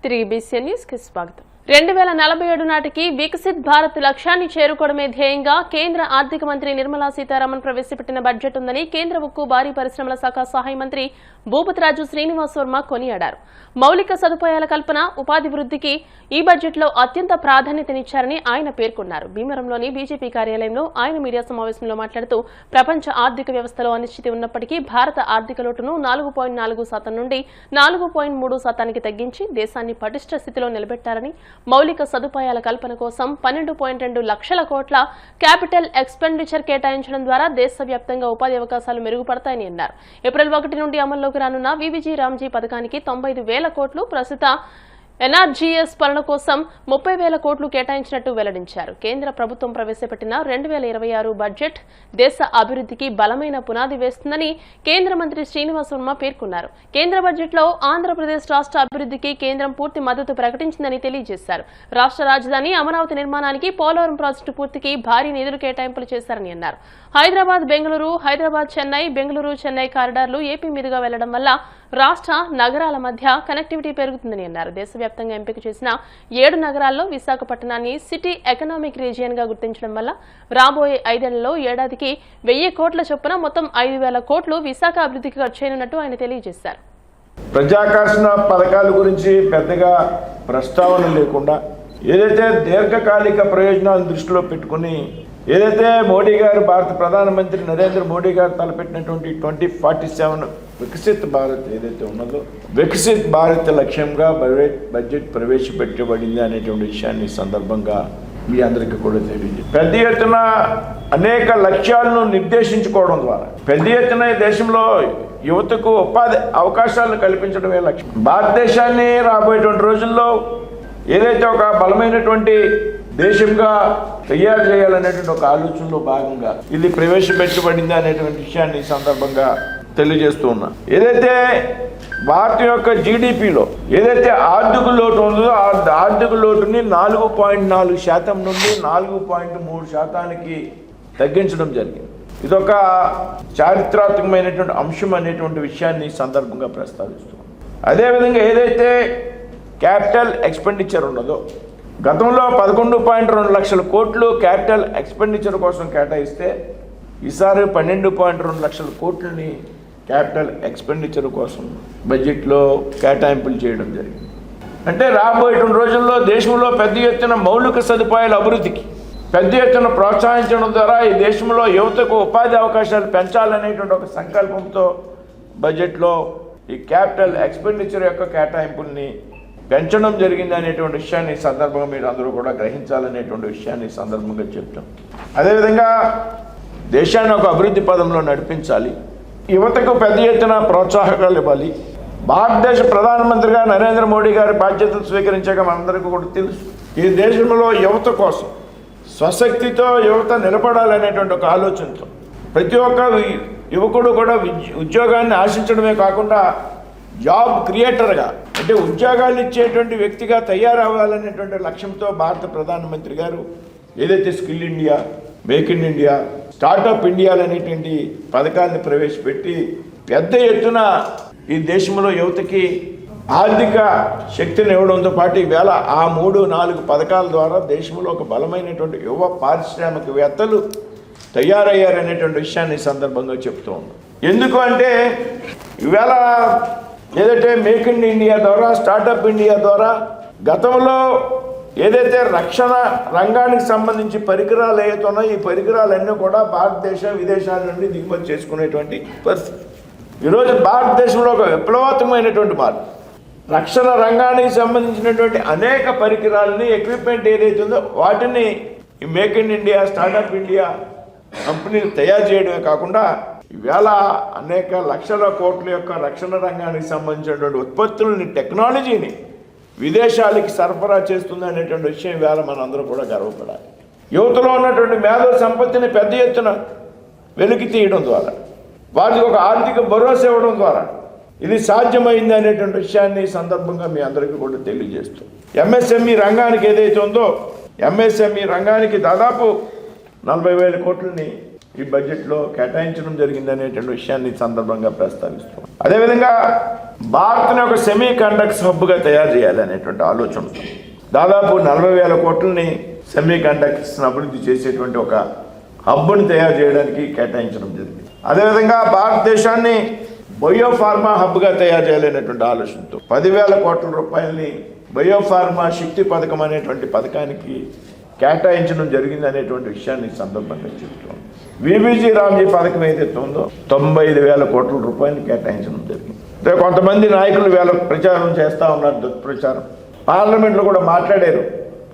తిరిగి BCN news కి స్వాగతం. 2047 నాటికి వికసిత్ భారత్ లక్ష్యాన్ని చేరుకోవడమే ధ్యేయంగా కేంద్ర ఆర్థిక మంత్రి నిర్మలా సీతారామన్ ప్రవేశపెట్టిన బడ్జెట్ ఉందని కేంద్ర ఉక్కు భారీ పరిశ్రమల శాఖ సహాయ మంత్రి భూపతిరాజు శ్రీనివాస్ వర్మ కొనియాడారు. మౌలిక సదుపాయాల కల్పన, ఉపాధి వృద్ధికి ఈ బడ్జెట్లో అత్యంత ప్రాధాన్యతనిచ్చారని ఆయన పేర్కొన్నారు. భీమవరంలోని బీజేపీ కార్యాలయంలో ఆయన మీడియా సమావేశంలో మాట్లాడుతూ ప్రపంచ ఆర్థిక వ్యవస్థలో అనిశ్చితి ఉన్నప్పటికీ భారత ఆర్థిక లోటును 4.4% నుండి 4.3%కి తగ్గించి దేశాన్ని పటిష్ట స్థితిలో నిలబెట్టారని, మౌలిక సదుపాయాల కల్పన కోసం 12.2 లక్షల కోట్ల క్యాపిటల్ ఎక్స్పెండిచర్ కేటాయించడం ద్వారా దేశవ్యాప్తంగా ఉపాధి అవకాశాలు మెరుగుపడతాయని అన్నారు. ఏప్రిల్ 1 నుండి అమల్లోకి రానున్న వివిజీ రామ్జీ పథకానికి 95,000 కోట్లు, ప్రస్తుత ఎన్ఆర్జీఎస్ పనుల కోసం 30,000 కోట్లు కేటాయించినట్టు వెల్లడించారు. కేంద్ర ప్రభుత్వం ప్రవేశపెట్టిన 2026 బడ్జెట్ దేశ అభివృద్ధికి బలమైన పునాది వేస్తుందని కేంద్ర మంత్రి శ్రీనివాస్ వర్మ పేర్కొన్నారు. కేంద్ర బడ్జెట్లో ఆంధ్రప్రదేశ్ రాష్ట్ర అభివృద్ధికి కేంద్రం పూర్తి మద్దతు ప్రకటించిందని తెలియజేశారు. రాష్ట్ర రాజధాని అమరావతి నిర్మాణానికి, పోలవరం ప్రాజెక్టు పూర్తికి భారీ నిధులు కేటాయింపులు చేశారని అన్నారు. హైదరాబాద్ బెంగళూరు, హైదరాబాద్ చెన్నై, బెంగళూరు చెన్నై కారిడార్లు ఏపీ మీదుగా వెళ్లడం వల్ల రాష్ట్ర నగరాల మధ్య కనెక్టివిటీ పెరుగుతుందని అన్నారు. దేశవ్యాప్తంగా ఎంపిక చేసిన 7 నగరాల్లో విశాఖపట్నాన్ని సిటీ ఎకనామిక్ రీజియన్ గా గుర్తించడం వల్ల రాబోయే 5 ఏళ్లలో ఏడాదికి 1000 కోట్ల చొప్పున మొత్తం 5,000 కోట్లు విశాఖ అభివృద్ధికి ఖర్చు చేయనున్నట్టు ఆయన తెలియజేశారు. ప్రజాకర్షణ పథకాల గురించి పెద్దగా ప్రస్తావన లేకుండా ఏదైతే దీర్ఘకాలిక ప్రయోజనాలను దృష్టిలో పెట్టుకుని ఏదైతే మోడీ గారు, భారత ప్రధానమంత్రి నరేంద్ర మోడీ గారు తలపెట్టినటువంటి 2047 వికసిత్ భారత్ ఏదైతే ఉన్నదో, వికసిత్ భారత్ లక్ష్యంగా బడ్జెట్ ప్రవేశపెట్టబడింది అనేటువంటి విషయాన్ని సందర్భంగా మీ అందరికీ కూడా తెలియజేయండి. పెద్ద ఎత్తున అనేక లక్ష్యాలను నిర్దేశించుకోవడం ద్వారా పెద్ద ఎత్తున దేశంలో యువతకు ఉపాధి అవకాశాలను కల్పించడమే లక్ష్యం. భారతదేశాన్ని రాబోయేటువంటి రోజుల్లో ఏదైతే ఒక బలమైనటువంటి దేశంగా తయారు చేయాలనేటువంటి ఒక ఆలోచనలో భాగంగా ఇది ప్రవేశపెట్టబడింది అనేటువంటి విషయాన్ని ఈ సందర్భంగా తెలియజేస్తూ ఉన్నా. ఏదైతే భారత యొక్క జీడిపిలో ఏదైతే ఆర్థిక లోటు ఉందో ఆ ఆర్థిక లోటుని 4.4% నుండి 4.3%కి తగ్గించడం జరిగింది. ఇదొక చారిత్రాత్మకమైనటువంటి అంశం అనేటువంటి విషయాన్ని ఈ సందర్భంగా ప్రస్తావిస్తున్నాం. అదేవిధంగా ఏదైతే క్యాపిటల్ ఎక్స్పెండిచర్ ఉన్నదో, గతంలో 11.2 లక్షల కోట్లు క్యాపిటల్ ఎక్స్పెండిచర్ కోసం కేటాయిస్తే ఈసారి 12.2 లక్షల కోట్లని క్యాపిటల్ ఎక్స్పెండిచర్ కోసం బడ్జెట్లో కేటాయింపులు చేయడం జరిగింది. అంటే రాబోయే రోజుల్లో దేశంలో పెద్ద ఎత్తున మౌలిక సదుపాయాల అభివృద్ధికి పెద్ద ఎత్తున ప్రోత్సహించడం ద్వారా ఈ దేశంలో యువతకు ఉపాధి అవకాశాలు పెంచాలనేటువంటి ఒక సంకల్పంతో బడ్జెట్లో ఈ క్యాపిటల్ ఎక్స్పెండిచర్ యొక్క కేటాయింపుల్ని పెంచడం జరిగింది అనేటువంటి విషయాన్ని సందర్భంగా మీరు అందరూ కూడా గ్రహించాలనేటువంటి విషయాన్ని సందర్భంగా చెప్తాం. అదేవిధంగా దేశాన్ని ఒక అభివృద్ధి పదంలో నడిపించాలి, యువతకు పెద్ద ఎత్తున ప్రోత్సాహకాలు ఇవ్వాలి. భారతదేశ ప్రధానమంత్రిగా నరేంద్ర మోడీ గారి బాధ్యతలు స్వీకరించాక మనందరికీ కూడా తెలుసు, ఈ దేశంలో యువత కోసం స్వశక్తితో యువత నిలబడాలనేటువంటి ఒక ఆలోచనతో ప్రతి ఒక్క యువకుడు కూడా ఉద్యోగాన్ని ఆశించడమే కాకుండా జాబ్ క్రియేటర్గా, అంటే ఉద్యోగాలు ఇచ్చేటువంటి వ్యక్తిగా తయారవ్వాలనేటువంటి లక్ష్యంతో భారత ప్రధానమంత్రి గారు ఏదైతే skill India, make in India, startup ఇండియాలు అనేటువంటి పథకాలను ప్రవేశపెట్టి పెద్ద ఎత్తున ఈ దేశంలో యువతకి ఆర్థిక శక్తిని ఇవ్వడంతో పాటు ఈవేళ ఆ 3-4 పథకాల ద్వారా దేశంలో ఒక బలమైనటువంటి యువ పారిశ్రామికవేత్తలు తయారయ్యారనేటువంటి విషయాన్ని ఈ సందర్భంగా చెప్తూ ఉన్నాం. ఎందుకు అంటే ఈవేళ ఏదైతే మేక్ ఇన్ ఇండియా ద్వారా, స్టార్టప్ ఇండియా ద్వారా గతంలో ఏదైతే రక్షణ రంగానికి సంబంధించి పరికరాలు ఏవైతున్నాయో ఈ పరికరాలన్నీ కూడా భారతదేశం విదేశాల నుండి దిగుమతి చేసుకునేటువంటి పరిస్థితి. ఈరోజు భారతదేశంలో ఒక విప్లవాత్మకమైనటువంటి మార్పు, రక్షణ రంగానికి సంబంధించినటువంటి అనేక పరికరాలని, ఎక్విప్మెంట్ ఏదైతే ఉందో వాటిని ఈ make in India, startup India కంపెనీలు తయారు చేయడమే కాకుండా ఈవేళ అనేక లక్షల కోట్ల యొక్క రక్షణ రంగానికి సంబంధించినటువంటి ఉత్పత్తులని, టెక్నాలజీని విదేశాలకి సరఫరా చేస్తుంది అనేటువంటి విషయం ఈవేళ మనందరూ కూడా గర్వపడాలి. యువతలో ఉన్నటువంటి మేధో సంపత్తిని పెద్ద ఎత్తున వెలికి తీయడం ద్వారా, వారికి ఒక ఆర్థిక భరోసా ఇవ్వడం ద్వారా ఇది సాధ్యమైంది అనేటువంటి విషయాన్ని ఈ సందర్భంగా మీ అందరికీ కూడా తెలియజేస్తూ, ఎంఎస్ఎంఈ రంగానికి ఏదైతే ఉందో ఎంఎస్ఎంఈ రంగానికి దాదాపు 40,000 కోట్లని ఈ బడ్జెట్లో కేటాయించడం జరిగిందనేటువంటి విషయాన్ని ఈ సందర్భంగా ప్రస్తావిస్తున్నాం. అదేవిధంగా భారత్ని ఒక సెమీ కండక్టర్స్ హబ్గా తయారు చేయాలనేటువంటి ఆలోచన, దాదాపు 40,000 కోట్లని సెమీ కండక్టర్స్ అభివృద్ధి చేసేటువంటి ఒక హబ్ని తయారు చేయడానికి కేటాయించడం జరిగింది. అదేవిధంగా భారతదేశాన్ని బయోఫార్మా హబ్గా తయారు చేయాలనేటువంటి ఆలోచనతో 10,000 కోట్ల రూపాయలని బయోఫార్మా శక్తి పథకం అనేటువంటి పథకానికి కేటాయించడం జరిగింది అనేటువంటి విషయాన్ని ఈ సందర్భంగా చెప్తున్నాం. విబిజి రామ్జీ పథకం ఏదైతే ఉందో 95,000 కోట్ల రూపాయలు కేటాయించడం జరిగింది. కొంతమంది నాయకులు వేళ ప్రచారం చేస్తూ ఉన్నారు, దుష్ప్రచారం. పార్లమెంట్లో కూడా మాట్లాడారు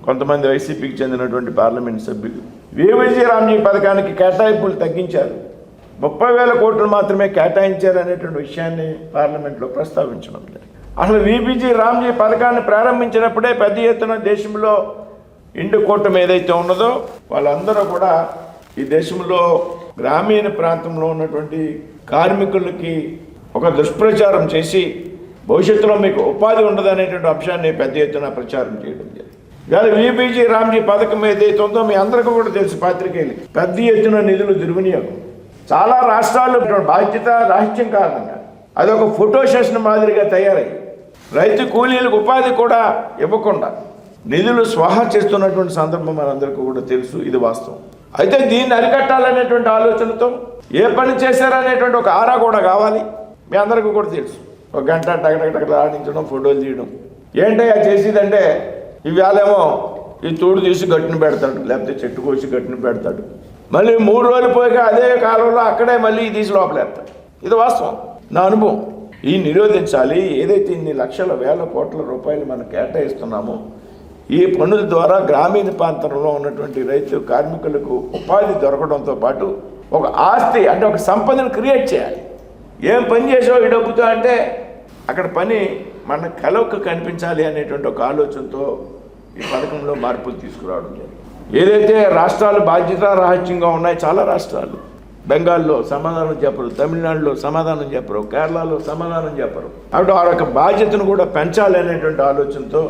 కొంతమంది వైసీపీకి చెందినటువంటి పార్లమెంట్ సభ్యులు. విబిజి రామ్జీ పథకానికి కేటాయింపులు తగ్గించారు, 30,000 కోట్లు మాత్రమే కేటాయించారు అనేటువంటి విషయాన్ని పార్లమెంట్లో ప్రస్తావించడం జరిగింది. అసలు విబిజి రామ్జీ పథకాన్ని ప్రారంభించినప్పుడే పెద్ద ఎత్తున దేశంలో ఇండు కూటమి ఏదైతే ఉన్నదో వాళ్ళందరూ కూడా ఈ దేశంలో గ్రామీణ ప్రాంతంలో ఉన్నటువంటి కార్మికులకి ఒక దుష్ప్రచారం చేసి భవిష్యత్తులో మీకు ఉపాధి ఉండదు అనేటువంటి అంశాన్ని పెద్ద ఎత్తున ప్రచారం చేయడం జరిగింది. ఇవాళ విబిజి రామ్జీ పథకం ఏదైతే ఉందో మీ అందరికీ కూడా తెలుసు, పాత్రికేయులు పెద్ద ఎత్తున నిధులు దుర్వినియోగం. చాలా రాష్ట్రాల్లో బాధ్యత రాహిత్యం కారణంగా అదొక ఫోటో సెషన్ మాదిరిగా తయారయ్యి రైతు కూలీలకు ఉపాధి కూడా ఇవ్వకుండా నిధులు స్వాహా చేస్తున్నటువంటి సందర్భం మనందరికీ కూడా తెలుసు, ఇది వాస్తవం. అయితే దీన్ని అరికట్టాలనేటువంటి ఆలోచనతో ఏ పని చేశారనేటువంటి ఒక ఆరా కూడా కావాలి, మీ అందరికీ కూడా తెలుసు. ఒక గంట టగటగటగ ఆడించడం, ఫోటోలు తీయడం ఏంటయ్యా చేసేదంటే ఇవాళేమో ఈ తూడు తీసి గట్టును పెడతాడు, లేకపోతే చెట్టు కోసి గట్టును పెడతాడు, మళ్ళీ 3 రోజులు పోయాక అదే కాలంలో అక్కడే మళ్ళీ తీసి లోపలేస్తాడు. ఇది వాస్తవం, నా అనుభవం. ఈ నిరోధించాలి. ఏదైతే ఇన్ని లక్షల వేల కోట్ల రూపాయలు మనం కేటాయిస్తున్నామో ఈ పనుల ద్వారా గ్రామీణ ప్రాంతంలో ఉన్నటువంటి రైతు కార్మికులకు ఉపాధి దొరకడంతో పాటు ఒక ఆస్తి అంటే ఒక సంపదను క్రియేట్ చేయాలి. ఏం పని చేసావు ఈ డబ్బుతో అంటే అక్కడ పని మన కళకు కనిపించాలి అనేటువంటి ఒక ఆలోచనతో ఈ పథకంలో మార్పులు తీసుకురావడం జరిగింది. ఏదైతే రాష్ట్రాలు బాధ్యత రాహిత్యంగా ఉన్నాయి, చాలా రాష్ట్రాలు బెంగాల్లో సమాధానం చెప్పరు, తమిళనాడులో సమాధానం చెప్పరు, కేరళలో సమాధానం చెప్పరు. అప్పుడు ఆ యొక్క బాధ్యతను కూడా పెంచాలి అనేటువంటి ఆలోచనతో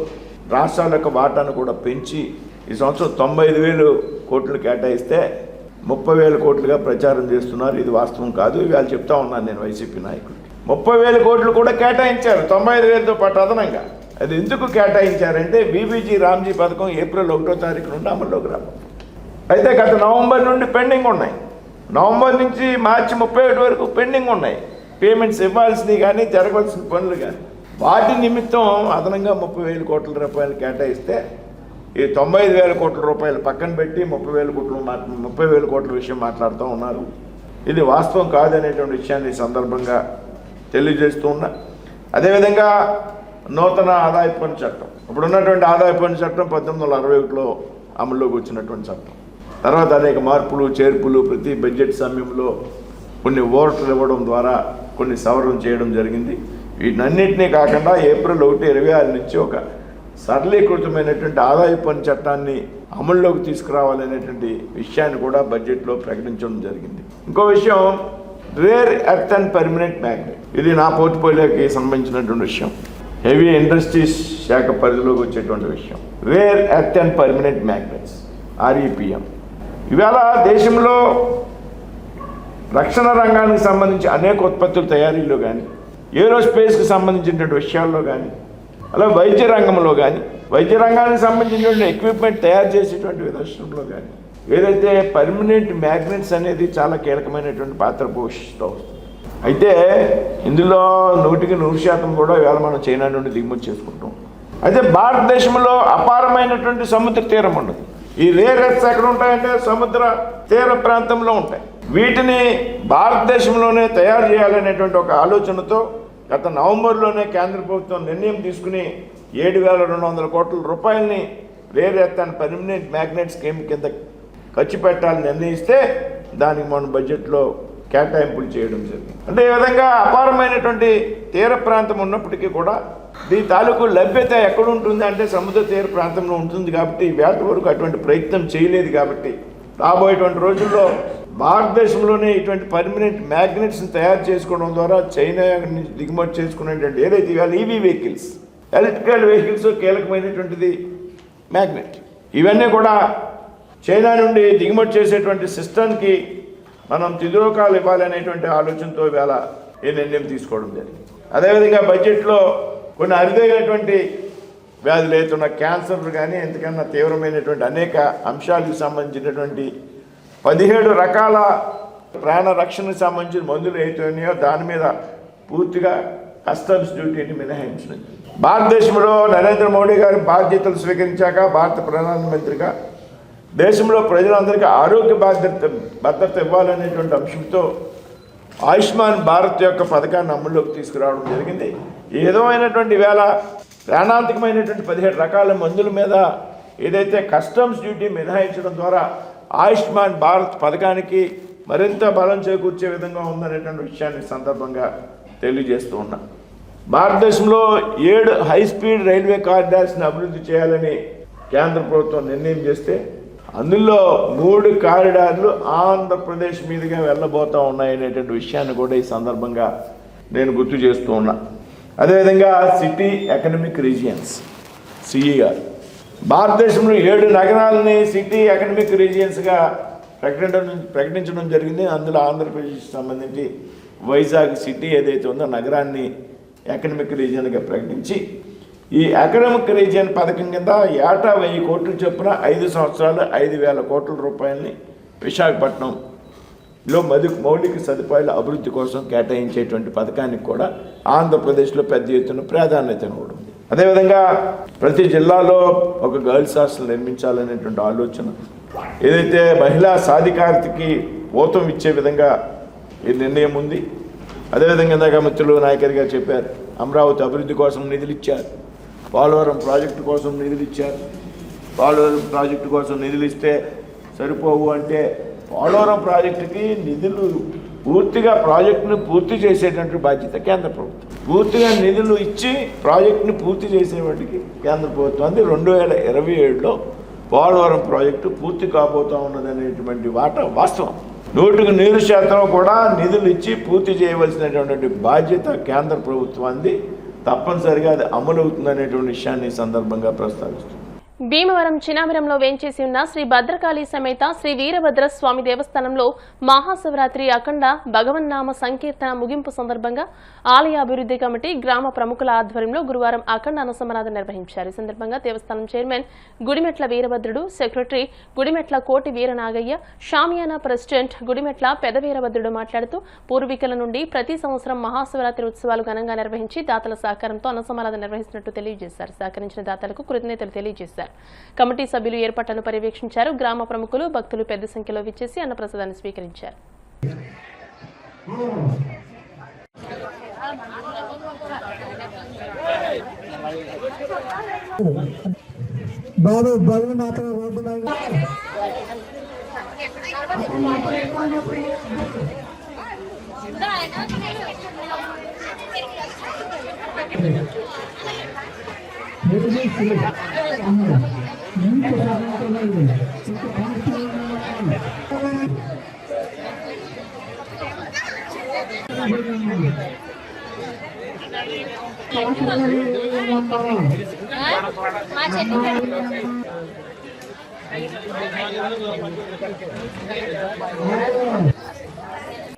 రాష్ట్రాల యొక్క వాటాను కూడా పెంచి ఈ సంవత్సరం 95,000 కోట్లు కేటాయిస్తే 30,000 కోట్లుగా ప్రచారం చేస్తున్నారు. ఇది వాస్తవం కాదు, ఇవాళ చెప్తా ఉన్నాను నేను వైసీపీ నాయకులు. 30,000 కోట్లు కూడా కేటాయించారు 95,000తో పాటు అదనంగా. అది ఎందుకు కేటాయించారంటే విబిజి రామ్జీ పథకం ఏప్రిల్ 1వ తారీఖు నుండి అమల్లోకి రావాలి. అయితే గత నవంబర్ నుండి పెండింగ్ ఉన్నాయి, నవంబర్ నుంచి మార్చి 31 వరకు పెండింగ్ ఉన్నాయి. పేమెంట్స్ ఇవ్వాల్సినవి కానీ జరగవలసిన పనులు కానీ వాటి నిమిత్తం అదనంగా 30,000 కోట్ల రూపాయలు కేటాయిస్తే ఈ 95,000 కోట్ల రూపాయలు పక్కన పెట్టి 30,000 కోట్ల విషయం మాట్లాడుతూ ఉన్నారు. ఇది వాస్తవం కాదనేటువంటి విషయాన్ని సందర్భంగా తెలియజేస్తూ ఉన్నా. అదేవిధంగా నూతన ఆదాయ పన్ను చట్టం, ఇప్పుడు ఉన్నటువంటి ఆదాయ పన్ను చట్టం 1961లో అమల్లోకి వచ్చినటువంటి చట్టం. తర్వాత అనేక మార్పులు చేర్పులు ప్రతి బడ్జెట్ సమయంలో కొన్ని ఓట్లు ఇవ్వడం ద్వారా కొన్ని సవరణ చేయడం జరిగింది. వీటన్నింటినీ కాకుండా ఏప్రిల్ 1, 2026 నుంచి ఒక సరళీకృతమైనటువంటి ఆదాయ పన్ను చట్టాన్ని అమల్లోకి తీసుకురావాలనేటువంటి విషయాన్ని కూడా బడ్జెట్లో ప్రకటించడం జరిగింది. ఇంకో విషయం rare earth and permanent magnet. ఇది నా పోర్ట్ఫోలియోకి సంబంధించినటువంటి విషయం, హెవీ ఇండస్ట్రీస్ శాఖ పరిధిలోకి వచ్చేటువంటి విషయం. Rare earth and permanent magnets REPM. ఇవాళ దేశంలో రక్షణ రంగానికి సంబంధించి అనేక ఉత్పత్తుల తయారీలో కానీ, ఏరోస్పేస్కి సంబంధించినటువంటి విషయాల్లో కానీ, అలా వైద్య రంగంలో కానీ, వైద్య రంగానికి సంబంధించినటువంటి ఎక్విప్మెంట్ తయారు చేసేటువంటి విధానంలో కానీ ఏదైతే పర్మనెంట్ మ్యాగ్నెట్స్ అనేది చాలా కీలకమైనటువంటి పాత్ర పోషిస్తూ వస్తుంది. అయితే ఇందులో 100కి 100% కూడా ఇవాళ మనం చైనా నుండి దిగుమతి చేసుకుంటాం. అయితే భారతదేశంలో అపారమైనటువంటి సముద్ర తీరం ఉండదు. ఈ రేర్ ఎర్త్స్ ఎక్కడ ఉంటాయంటే సముద్ర తీర ప్రాంతంలో ఉంటాయి. వీటిని భారతదేశంలోనే తయారు చేయాలనేటువంటి ఒక ఆలోచనతో గత నవంబర్లోనే కేంద్ర ప్రభుత్వం నిర్ణయం తీసుకుని 7,200 కోట్ల రూపాయలని rare earth and permanent magnet scheme కింద ఖర్చు పెట్టాలని నిర్ణయిస్తే దానికి మన బడ్జెట్లో కేటాయింపులు చేయడం జరిగింది. అంటే ఈ విధంగా అపారమైనటువంటి తీర ప్రాంతం ఉన్నప్పటికీ కూడా దీని తాలూకు లభ్యత ఎక్కడ ఉంటుంది అంటే సముద్ర తీర ప్రాంతంలో ఉంటుంది. కాబట్టి వేట వరకు అటువంటి ప్రయత్నం చేయలేదు. కాబట్టి రాబోయేటువంటి రోజుల్లో భారతదేశంలోనే ఇటువంటి పర్మనెంట్ మ్యాగ్నెట్స్ని తయారు చేసుకోవడం ద్వారా చైనా నుంచి దిగుమతి చేసుకునేటువంటి ఏదైతే ఇవాళ EV వెహికల్స్, ఎలక్ట్రికల్ వెహికల్స్ కీలకమైనటువంటిది మ్యాగ్నెట్. ఇవన్నీ కూడా చైనా నుండి దిగుమతి చేసేటువంటి సిస్టమ్కి మనం తిదిరోకాలు ఇవ్వాలనేటువంటి ఆలోచనతో ఇవాళ ఈ నిర్ణయం తీసుకోవడం జరిగింది. అదేవిధంగా బడ్జెట్లో కొన్ని అరుదైనటువంటి వ్యాధులు అవుతున్న క్యాన్సర్లు కానీ ఎంతకన్నా తీవ్రమైనటువంటి అనేక అంశాలకు సంబంధించినటువంటి 17 రకాల ప్రాణ రక్షణకు సంబంధించిన మందులు ఏవైతున్నాయో దాని మీద పూర్తిగా కస్టమ్స్ డ్యూటీని మినహాయించినది. భారతదేశంలో నరేంద్ర మోడీ గారు బాధ్యతలు స్వీకరించాక భారత ప్రధానమంత్రిగా దేశంలో ప్రజలందరికీ ఆరోగ్య భద్రత ఇవ్వాలనేటువంటి అంశంతో ఆయుష్మాన్ భారత్ యొక్క పథకాన్ని అమల్లోకి తీసుకురావడం జరిగింది. ఏదో అయినటువంటి వేళ ప్రాణాంతకమైనటువంటి 17 రకాల మందుల మీద ఏదైతే కస్టమ్స్ డ్యూటీ మినహాయించడం ద్వారా ఆయుష్మాన్ భారత్ పథకానికి మరింత బలం చేకూర్చే విధంగా ఉందనేటువంటి విషయాన్ని సందర్భంగా తెలియజేస్తూ ఉన్నా. భారతదేశంలో 7 హై స్పీడ్ రైల్వే కారిడార్స్ని అభివృద్ధి చేయాలని కేంద్ర ప్రభుత్వం నిర్ణయం చేస్తే అందులో 3 కారిడార్లు ఆంధ్రప్రదేశ్ మీదుగా వెళ్ళబోతూ ఉన్నాయనేటువంటి విషయాన్ని కూడా ఈ సందర్భంగా నేను గుర్తు చేస్తూ ఉన్నా. అదేవిధంగా సిటీ ఎకనమిక్ రీజియన్స్ సిఈఆర్ భారతదేశంలో 7 నగరాలని సిటీ ఎకనమిక్ రీజియన్స్గా ప్రకటించడం జరిగింది. అందులో ఆంధ్రప్రదేశ్కి సంబంధించి వైజాగ్ సిటీ ఏదైతే ఉందో నగరాన్ని ఎకనమిక్ రీజియన్గా ప్రకటించి ఈ ఎకనమిక్ రీజియన్ పథకం కింద ఏటా 1000 కోట్ల చొప్పున 5 సంవత్సరాలు 5,000 కోట్ల రూపాయలని విశాఖపట్నంలో మౌలిక సదుపాయాల అభివృద్ధి కోసం కేటాయించేటువంటి పథకానికి కూడా ఆంధ్రప్రదేశ్లో పెద్ద ఎత్తున ప్రాధాన్యత ఇవ్వడం. అదేవిధంగా ప్రతి జిల్లాలో ఒక గర్ల్స్ హాస్టల్ నిర్మించాలనేటువంటి ఆలోచన ఏదైతే మహిళా సాధికారతకి ఊతం ఇచ్చే విధంగా ఈ నిర్ణయం ఉంది. అదేవిధంగా ఇందాక మిత్రులు నాయకర్ గారు చెప్పారు, అమరావతి అభివృద్ధి కోసం నిధులు ఇచ్చారు, పోలవరం ప్రాజెక్టు కోసం నిధులు ఇచ్చారు. పోలవరం ప్రాజెక్టు కోసం నిధులు ఇస్తే సరిపోవు అంటే పోలవరం ప్రాజెక్టుకి నిధులు పూర్తిగా ప్రాజెక్టును పూర్తి చేసేటువంటి బాధ్యత కేంద్ర ప్రభుత్వం. పూర్తిగా నిధులు ఇచ్చి ప్రాజెక్టుని పూర్తి చేసేవాటికి కేంద్ర ప్రభుత్వం. అది 2027లో పోలవరం ప్రాజెక్టు పూర్తి కాబోతూ ఉన్నదనేటువంటి వాస్తవం. 100% కూడా నిధులు ఇచ్చి పూర్తి చేయవలసినటువంటి బాధ్యత కేంద్ర ప్రభుత్వాన్ని. తప్పనిసరిగా అది అమలవుతుందనేటువంటి విషయాన్ని ఈ సందర్భంగా ప్రస్తావిస్తుంది. భీమవరం చినామిరంలో వేంచేసి ఉన్న శ్రీ భద్రకాళి సమేత శ్రీ వీరభద్ర స్వామి దేవస్థానంలో మహాశివరాత్రి అఖండ భగవన్నామ సంకీర్తన ముగింపు సందర్భంగా ఆలయ అభివృద్ధి కమిటీ గ్రామ ప్రముఖుల ఆధ్వర్యంలో గురువారం అఖండ అనుసమరాధన నిర్వహించారు. ఈ సందర్భంగా దేవస్థానం చైర్మన్ గుడిమెట్ల వీరభద్రుడు, సెక్రటరీ గుడిమెట్ల కోటి వీరనాగయ్య, షామియానా ప్రెసిడెంట్ గుడిమెట్ల పెద వీరభద్రుడు మాట్లాడుతూ పూర్వీకుల నుండి ప్రతి సంవత్సరం మహాశివరాత్రి ఉత్సవాలు ఘనంగా నిర్వహించి దాతల సహకారంతో అనుసమరాధన నిర్వహిస్తున్నట్టు తెలియజేశారు. సహకరించిన దాతలకు కృతజ్ఞతలు తెలియజేశారు. కమిటీ సభ్యులు ఏర్పాట్లను పర్యవేక్షించారు. గ్రామ ప్రముఖులు, భక్తులు పెద్ద సంఖ్యలో విచ్చేసి అన్నప్రసాదాన్ని స్వీకరించారు.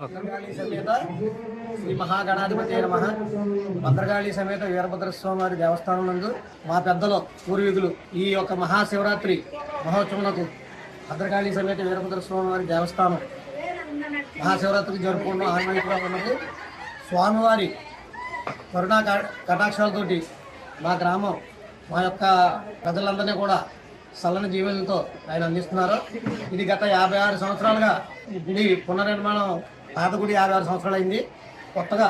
భద్రకాళి సమేత శ్రీ మహాగణాధిపతి నమః. భద్రకాళి సమేత వీరభద్రస్వామి వారి దేవస్థానం నందు మా పెద్దలు పూర్వీకులు ఈ యొక్క మహాశివరాత్రి మహోత్సవంకు భద్రకాళి సమేత వీరభద్రస్వామి వారి దేవస్థానం మహాశివరాత్రికి జరుపుకున్న ఆన్మీయంగా ఉన్నది. స్వామివారి కరుణా కటాక్షాలతోటి మా గ్రామం, మా యొక్క ప్రజలందరినీ కూడా చల్లని జీవులతో ఆయన అందిస్తున్నారు. ఇది గత 56 సంవత్సరాలుగా గుడి పునర్నిర్మాణం, పాత గుడి 56 సంవత్సరాలు అయింది. కొత్తగా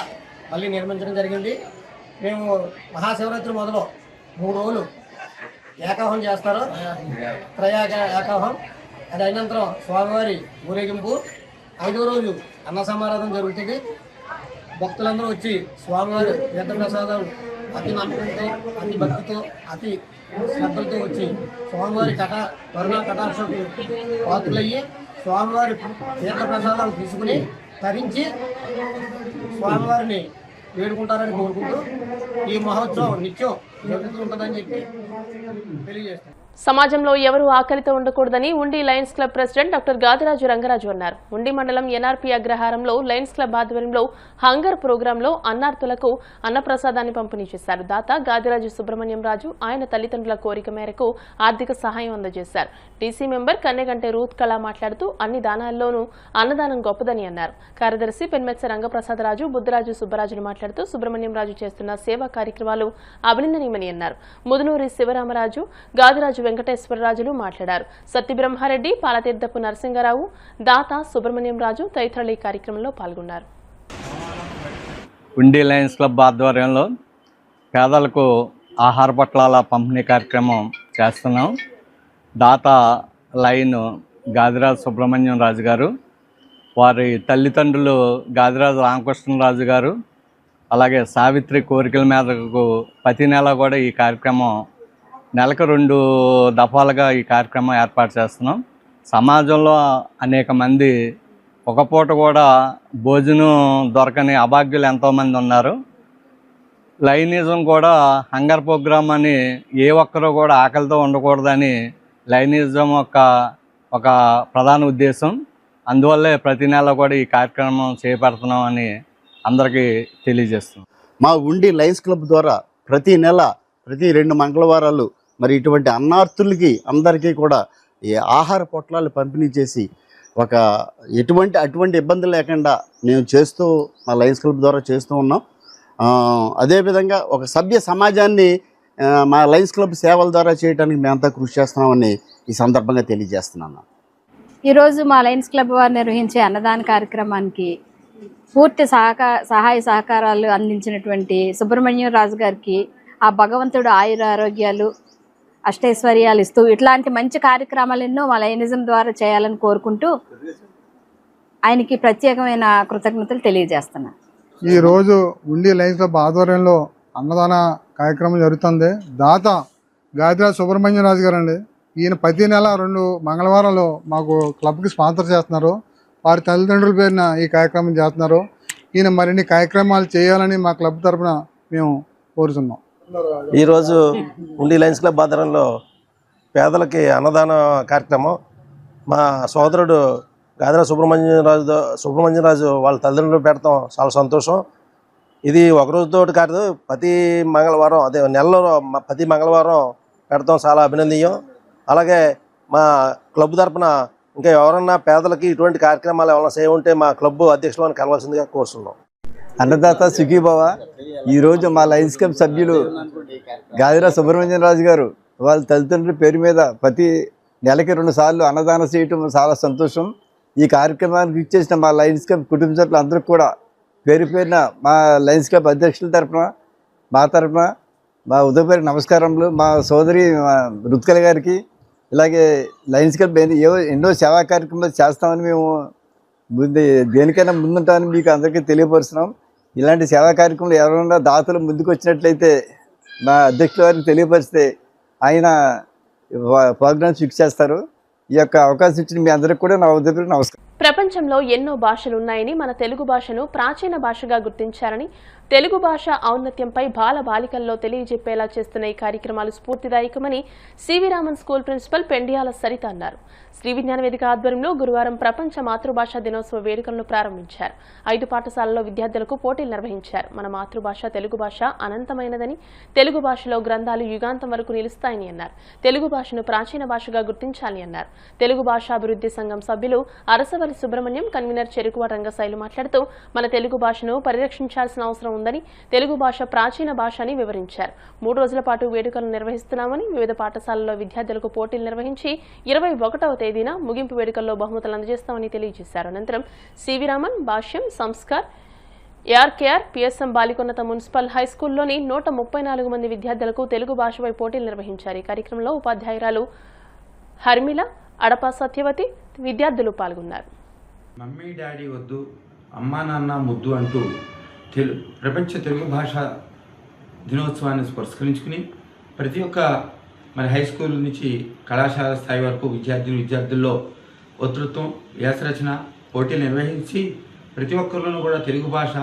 మళ్ళీ నిర్మించడం జరిగింది. మేము మహాశివరాత్రి మొదలు 3 రోజులు ఏకాహం చేస్తారు, ఏకాహం. అది అయినంతరం స్వామివారి ఊరేగింపు. 5వ రోజు అన్న సమారాధన జరుగుతుంది. భక్తులందరూ వచ్చి స్వామివారి తీర్థప్రసాదాలు అతి నమ్మకంతో, అతి భక్తితో, అతి శ్రద్ధలతో వచ్చి స్వామివారి కరుణా కటాక్షకు పాత్రలయ్యి స్వామివారి తీర్థప్రసాదాలు తీసుకుని తరించి స్వామివారిని వేడుకుంటారని కోరుకుంటూ ఈ మహోత్సవం నిత్యం జరుగుతూ ఉంటుందని చెప్పి తెలియజేస్తాం. సమాజంలో ఎవరూ ఆకలితో ఉండకూడదని ఉండి Lions club president doctor Gadiraju Rangaraju అన్నారు. ఉండి మండలం ఎన్ఆర్పీ అగ్రహారంలో లయన్స్ క్లబ్ ఆధ్వర్యంలో హంగర్ ప్రోగ్రాంలో అన్నార్థులకు అన్నప్రసాదాన్ని పంపిణీ చేశారు. దాత గాదిరాజు సుబ్రహ్మణ్యం రాజు ఆయన తల్లిదండ్రుల కోరిక మేరకు ఆర్థిక సహాయం అందజేశారు. డీసీ మెంబర్ కన్నెగంటే రూత్ కళ మాట్లాడుతూ అన్ని దానాల్లోనూ అన్నదానం గొప్పదని అన్నారు. కార్యదర్శి పెన్మెత్స రంగప్రసాదరాజు బుద్ధరాజు సుబ్బరాజులు మాట్లాడుతూ సుబ్రహ్మణ్యం రాజు చేస్తున్న సేవా కార్యక్రమాలు అభినందనీయమని అన్నారు. ముదునూరి శివరామరాజు గాదిరాజు వెంకటేశ్వరరాజులు మాట్లాడారు. సత్యబ్రహ్మారెడ్డి పాలతీర్థపు నరసింగరావు దాత సుబ్రహ్మణ్యం రాజు తదితరులు ఈ కార్యక్రమంలో పాల్గొన్నారు. ఉండి లయన్స్ క్లబ్ ఆధ్వర్యంలో పేదలకు ఆహార పొట్లాల పంపిణీ కార్యక్రమం చేస్తున్నాం. దాత లైన్ గాదిరాజు సుబ్రహ్మణ్యం రాజు గారు, వారి తల్లిదండ్రులు గాదిరాజు రామకృష్ణరాజు గారు, అలాగే సావిత్రి కోరికల మేరకు ప్రతి నెల కూడా ఈ కార్యక్రమం నెలకు 2 దఫాలుగా ఈ కార్యక్రమం ఏర్పాటు చేస్తున్నాం. సమాజంలో అనేక మంది ఒక పూట కూడా భోజనం దొరకని అభాగ్యులు ఎంతోమంది ఉన్నారు. లైనిజం కూడా హంగర్ ప్రోగ్రామ్ అని ఏ ఒక్కరూ కూడా ఆకలితో ఉండకూడదని లైనిజం ఒక ప్రధాన ఉద్దేశం. అందువల్లే ప్రతి నెల కూడా ఈ కార్యక్రమం చేపడుతున్నాం అని అందరికీ తెలియజేస్తున్నాం. మా ఉండి లయన్స్ క్లబ్ ద్వారా ప్రతి నెల ప్రతి 2 మంగళవారాలు మరి ఇటువంటి అన్నార్థులకి అందరికీ కూడా ఈ ఆహార పొట్లాలు పంపిణీ చేసి అటువంటి ఇబ్బంది లేకుండా మేము చేస్తూ మా లయన్స్ క్లబ్ ద్వారా చేస్తూ ఉన్నాం. అదేవిధంగా ఒక సభ్య సమాజాన్ని మా లయన్స్ క్లబ్ సేవల ద్వారా చేయడానికి మేమంతా కృషి చేస్తున్నామని ఈ సందర్భంగా తెలియజేస్తున్నాను. ఈరోజు మా లయన్స్ క్లబ్ వారు నిర్వహించే అన్నదాన కార్యక్రమానికి పూర్తి సహాయ సహకారాలు అందించినటువంటి సుబ్రహ్మణ్యం రాజు గారికి ఆ భగవంతుడు ఆయుర ఆరోగ్యాలు అష్టైశ్వర్యాలు ఇస్తూ ఇట్లాంటి మంచి కార్యక్రమాలు ఎన్నో మా లయనిజం ద్వారా చేయాలని కోరుకుంటూ ఆయనకి ప్రత్యేకమైన కృతజ్ఞతలు తెలియజేస్తున్నాను. ఈరోజు ఉండి లయన్స్ క్లబ్ ఆధ్వర్యంలో అన్నదాన కార్యక్రమం జరుగుతుంది. దాత గాదిరాజు సుబ్రహ్మణ్యం రాజు గారు అండి. ఈయన ప్రతి నెల 2 మంగళవారాలు మాకు క్లబ్కి స్పాన్సర్ చేస్తున్నారు. వారి తల్లిదండ్రుల పేరున ఈ కార్యక్రమం చేస్తున్నారు. ఈయన మరిన్ని కార్యక్రమాలు చేయాలని మా క్లబ్ తరఫున మేము కోరుతున్నాం. ఈరోజు ఉండి లయన్స్ క్లబ్ ఆధ్వర్యంలో పేదలకి అన్నదాన కార్యక్రమం మా సోదరుడు గాదిరాజు సుబ్రహ్మణ్యం రాజు వాళ్ళ తల్లిదండ్రులు పెడతాం చాలా సంతోషం. ఇది ఒక రోజుతో కాదు, ప్రతి మంగళవారం నెలలో ప్రతి మంగళవారం పెడతాం చాలా అభినందనీయం. అలాగే మా క్లబ్ తరఫున ఇంకా ఎవరన్నా పేదలకి ఇటువంటి కార్యక్రమాలు ఏమైనా చేయ మా క్లబ్ అధ్యక్షులను కలవాల్సిందిగా కోరుతున్నాం. అన్నదాత సుఖీభవ. ఈరోజు మా లయన్స్ క్లబ్ సభ్యులు గాదిరాజు సుబ్రహ్మణ్యం రాజు గారు వాళ్ళ తల్లిదండ్రుల పేరు మీద ప్రతి నెలకి 2 సార్లు అన్నదానం చేయటం చాలా సంతోషం. ఈ కార్యక్రమానికి ఇచ్చేసిన మా లయన్స్ క్లబ్ కుటుంబ సభ్యులు అందరికీ కూడా పేరు పేరున మా లయన్స్ క్లబ్ అధ్యక్షుల తరఫున మా తరఫున మా ఉదయపేరు నమస్కారములు. మా సోదరి రుత్కల గారికి ఇలాగే లయన్స్ క్లబ్ ఎన్నో సేవా కార్యక్రమాలు చేస్తామని మేము దేనికైనా ముందుంటామని మీకు అందరికీ తెలియపరుస్తున్నాం. ఇలాంటి సేవా కార్యక్రమాలు ఎవరైనా దాతలు ముందుకు వచ్చినట్లయితే మా అధ్యక్షుల వారికి తెలియపరిస్తే ఆయన ప్రోగ్రామ్స్ ఫిక్స్ చేస్తారు. ఈ యొక్క అవకాశం ఇచ్చిన మీ అందరికీ కూడా నా ఉదయపేరు నమస్కారం. ప్రపంచంలో ఎన్నో భాషలున్నాయని మన తెలుగు భాషను ప్రాచీన భాషగా గుర్తించారని తెలుగు భాష ఔన్నత్యంపై బాల బాలికల్లో తెలియజెప్పేలా చేస్తున్న ఈ కార్యక్రమాలు స్ఫూర్తిదాయకమని CV Raman school principal Pendiyala Saritha అన్నారు. శ్రీ విజ్ఞాన వేదిక ఆధ్వర్యంలో గురువారం ప్రపంచ మాతృభాషా దినోత్సవ వేడుకలను ప్రారంభించారు. 5 పాఠశాలల్లో విద్యార్థులకు పోటీలు నిర్వహించారు. మన మాతృభాష తెలుగు భాష అనంతమైనదని, తెలుగు భాషలో గ్రంథాలు యుగాంతం వరకు నిలుస్తాయని అన్నారు. తెలుగు భాషను ప్రాచీన భాషగా గుర్తించాలని అన్నారు. తెలుగు భాషాభివృద్ధి సంఘం సభ్యులు అరసవల్లి సుబ్రహ్మణ్యం, కన్వీనర్ చెరుకువ రంగశైలు మాట్లాడుతూ మన తెలుగు భాషను పరిరక్షించాల్సిన అవసరం ఉందని, తెలుగు భాష ప్రాచీన భాష అని వివరించారు. 3 రోజుల పాటు వేడుకలను నిర్వహిస్తున్నామని, వివిధ పాఠశాలల్లో విద్యార్థులకు పోటీలు నిర్వహించి 21వ తేదీన ముగింపు వేడుకల్లో బహుమతులు అందజేస్తామని తెలియజేశారు. అనంతరం సివి రామన్, భాష్యం, సంస్కార్, ఏఆర్కేఆర్, పిఎస్ఎం బాలికోన్నత మున్సిపల్ హైస్కూల్లోని 134 మంది విద్యార్థులకు తెలుగు భాషపై పోటీలు నిర్వహించారు. ఈ కార్యక్రమంలో ఉపాధ్యాయురాలు హర్మిల, అడప సత్యవతి విద్యార్థులు పాల్గొన్నారు. మమ్మీ డాడీ వద్దు, అమ్మా నాన్న ముద్దు అంటూ ప్రపంచ తెలుగు భాష దినోత్సవాన్ని పురస్కరించుకుని ప్రతి ఒక్క హై స్కూల్ నుంచి కళాశాల స్థాయి వరకు విద్యార్థుల్లో వక్తృత్వం, వ్యాసరచన పోటీలు నిర్వహించి ప్రతి ఒక్కరిలోనూ కూడా తెలుగు భాష,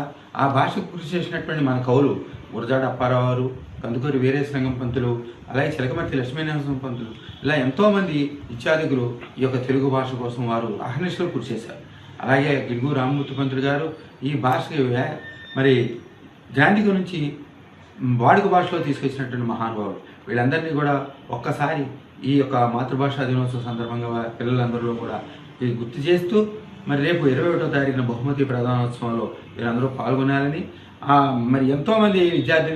ఆ భాషకు కృషి చేసినటువంటి మన కవులు గురజాడ అప్పారావు గారు, కందుకూరి వీరేశలింగం పంతులు, అలాగే చిలకమర్తి లక్ష్మీనరసింహ పంతులు, ఇలా ఎంతోమంది విద్యార్థులు ఈ యొక్క తెలుగు భాష కోసం వారు అహర్నిశలు కృషి చేశారు. అలాగే గిడుగు రామమూర్తి పంతులు గారు ఈ భాషకి మరి గ్రాంధిక నుంచి వాడుక భాషలో తీసుకొచ్చినటువంటి మహానుభావుడు. వీళ్ళందరినీ కూడా ఒక్కసారి ఈ యొక్క మాతృభాషా దినోత్సవ సందర్భంగా పిల్లలందరిలో కూడా గుర్తు చేస్తూ మరి రేపు 21వ తారీఖున బహుమతి ప్రధానోత్సవంలో వీరందరూ పాల్గొనాలని, మరి ఎంతోమంది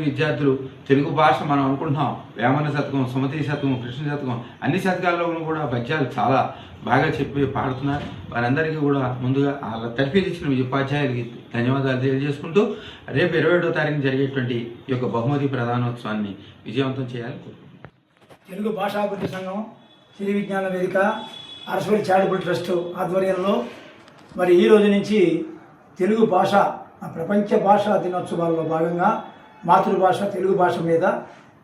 విద్యార్థులు తెలుగు భాష మనం అనుకుంటున్నాం వేమన శతకం, సుమతి శతకం, కృష్ణ శతకం అన్ని శతకాల్లో కూడా పద్యాలు చాలా బాగా చెప్పి పాడుతున్నారు. వారందరికీ కూడా ముందుగా వాళ్ళ తరఫీదు ఇచ్చిన ఉపాధ్యాయులకి ధన్యవాదాలు తెలియజేసుకుంటూ రేపు 21వ తారీఖున జరిగేటువంటి ఈ యొక్క బహుమతి ప్రధానోత్సవాన్ని విజయవంతం చేయాలని కోరుకుంటున్నాను. తెలుగు భాషాభివృద్ధి సంఘం, శ్రీ విజ్ఞాన వేదిక, అరసవల్లి చారిటబుల్ ట్రస్ట్ ఆధ్వర్యంలో మరి ఈ రోజు నుంచి తెలుగు భాష ప్రపంచ భాషా దినోత్సవాల్లో భాగంగా మాతృభాష తెలుగు భాష మీద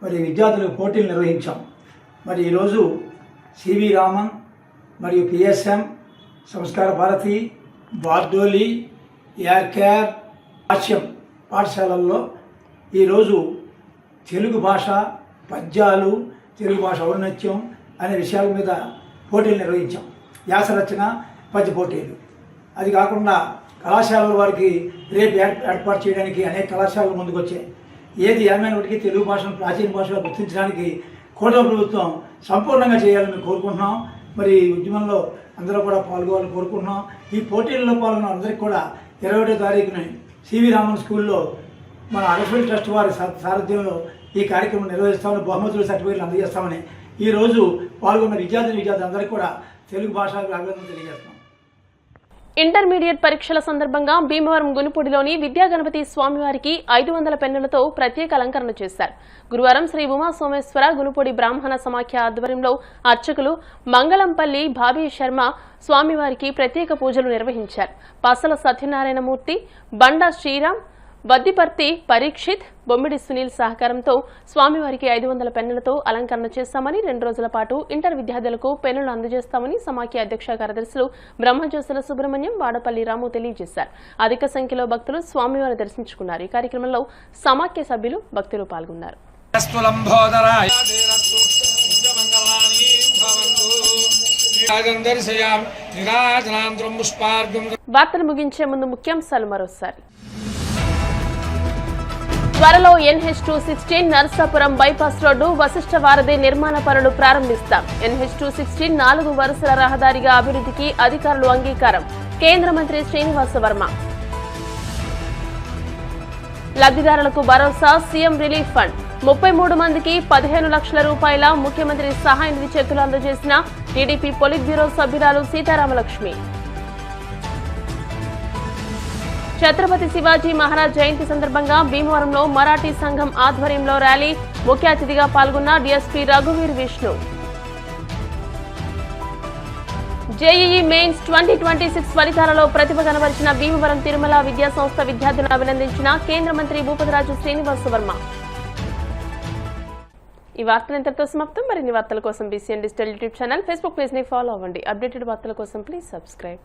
మరి విద్యార్థులకు పోటీలు నిర్వహించాం. మరి ఈరోజు సివి రామన్ మరియు పిఎస్ఎం, సంస్కార భారతి, బార్డోలి, యాక్యార్, భాష్యం పాఠశాలల్లో ఈరోజు తెలుగు భాష పద్యాలు, తెలుగు భాష ఔన్నత్యం అనే విషయాల మీద పోటీలు నిర్వహించాం. వ్యాసరచన, పద్య పోటీలు. అది కాకుండా కళాశాలల వారికి రేపు ఏర్పాటు చేయడానికి అనేక కళాశాలలు ముందుకు వచ్చాయి. ఏది ఏమైనప్పటికీ తెలుగు భాషను ప్రాచీన భాషగా గుర్తించడానికి కూటమి ప్రభుత్వం సంపూర్ణంగా చేయాలని మేము కోరుకుంటున్నాం. మరి ఈ ఉద్యమంలో అందరూ కూడా పాల్గొవాలని కోరుకుంటున్నాం. ఈ పోటీల్లో పాల్గొన్న అందరికీ కూడా 21వ తారీఖున సివి రామన్ స్కూల్లో మన అరసవల్లి ట్రస్ట్ వారి సారథ్యంలో ఈ కార్యక్రమం నిర్వహిస్తామని, బహుమతులు సర్టిఫికేట్లు అందజేస్తామని ఈరోజు పాల్గొన్న విద్యార్థులందరికీ కూడా తెలుగు భాష అభినందనలు తెలియజేస్తాం. ఇంటర్మీడియట్ పరీక్షల సందర్భంగా భీమవరం గునుపూడిలోని విద్యాగణపతి స్వామివారికి 500 పెన్నులతో ప్రత్యేక అలంకరణ చేశారు. గురువారం శ్రీ ఉమా సోమేశ్వర గునుపూడి బ్రాహ్మణ సమాఖ్య ఆధ్వర్యంలో అర్చకులు మంగళంపల్లి భాబీ శర్మ స్వామివారికి ప్రత్యేక పూజలు నిర్వహించారు. పాసల సత్యనారాయణమూర్తి, బండా శ్రీరామ్, వద్దిపర్తి పరీక్షిత్, బొమ్మిడి సునీల్ సహకారంతో స్వామివారికి 500 పెన్నులతో అలంకరణ చేస్తామని, 2 రోజుల పాటు ఇంటర్ విద్యార్థులకు పెన్నులు అందజేస్తామని సమాఖ్య అధ్యక్ష కార్యదర్శులు బ్రహ్మజ్యోతుల సుబ్రహ్మణ్యం, వాడపల్లి రాము తెలియజేశారు. అధిక సంఖ్యలో భక్తులు స్వామివారిని దర్శించుకున్నారు. ఈ కార్యక్రమంలో సమాఖ్య సభ్యులు, భక్తులు పాల్గొన్నారు. వార్తలు ముగించే ముందు ముఖ్యాంశాలు మరోసారి. త్వరలో NH216 Narsapuram bypass road Vashishtha వారధి నిర్మాణ పనులు ప్రారంభిస్తాం. NH216 4 వరుసల రహదారిగా అభివృద్ధికి అధికారులు అంగీకారం. కేంద్ర మంత్రి శ్రీనివాస వర్మ. లబ్ధిదారులకు భరోసా, సీఎం రిలీఫ్ ఫండ్. 33 మందికి 15 లక్షల రూపాయల ముఖ్యమంత్రి సహాయ నిధి చెక్కులు అందజేసిన టీడీపీ పొలిట్ బ్యూరో సభ్యురాలు సీతారామలక్ష్మి. ఛత్రపతి శివాజీ మహారాజ్ జయంతి సందర్భంగా భీమవరంలో మరాఠీ సంఘం ఆధ్వర్యంలో ర్యాలీ. ముఖ్య అతిథిగా పాల్గొన్న డీఎస్పీ రఘువీర్ విష్ణు. జేఈఈ మెయిన్స్ 2026 ఫలితాలలో ప్రతిభ కనబరిచిన భీమవరం తిరుమల విద్యా సంస్థ విద్యార్థులను అభినందించిన కేంద్ర మంత్రి భూపతిరాజు శ్రీనివాస వర్మ. ఈ వార్తలు ఇంతటితో సమాప్తం. మరిన్ని వార్తల కోసం BCN digital YouTube channel, Facebook page ని ఫాలో అవ్వండి. అప్డేటెడ్ వార్తల కోసం ప్లీజ్ సబ్స్క్రైబ్.